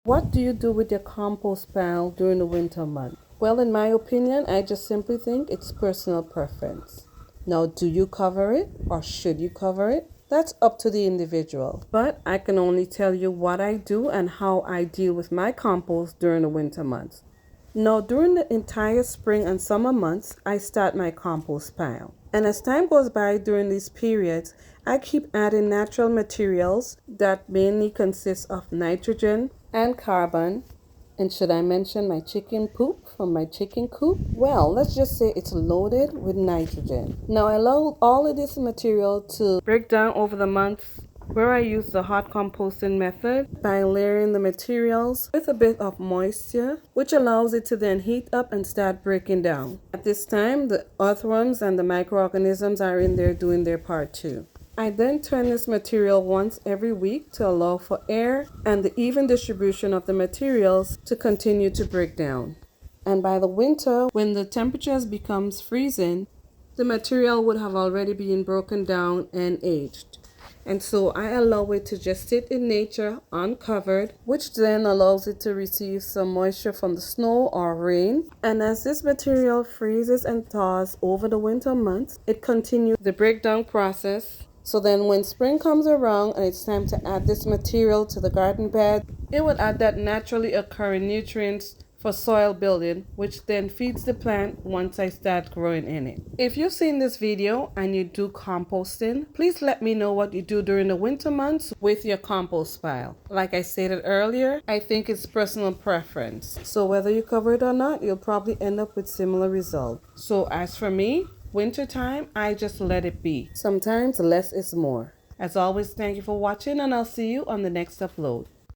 What do you do with your compost pile during the winter months? Well, in my opinion, I just simply think it's personal preference. Now, do you cover it or should you cover it? That's up to the individual. But I can only tell you what I do and how I deal with my compost during the winter months. Now, during the entire spring and summer months, I start my compost pile. And as time goes by during these periods, I keep adding natural materials that mainly consist of nitrogen and carbon. And should I mention my chicken poop from my chicken coop? Well, let's just say it's loaded with nitrogen. Now, I allow all of this material to break down over the months, where I use the hot composting method by layering the materials with a bit of moisture, which allows it to then heat up and start breaking down. At this time, the earthworms and the microorganisms are in there doing their part too. I then turn this material once every week to allow for air and the even distribution of the materials to continue to break down. And by the winter, when the temperatures becomes freezing, the material would have already been broken down and aged. And so I allow it to just sit in nature uncovered, which then allows it to receive some moisture from the snow or rain. And as this material freezes and thaws over the winter months, it continues the breakdown process. So then when spring comes around and it's time to add this material to the garden bed, it will add that naturally occurring nutrients for soil building, which then feeds the plant once I start growing in it. If you've seen this video and you do composting, please let me know what you do during the winter months with your compost pile. Like I stated earlier, I think it's personal preference. So whether you cover it or not, you'll probably end up with similar results. So as for me, wintertime, I just let it be. Sometimes less is more. As always, thank you for watching and I'll see you on the next upload.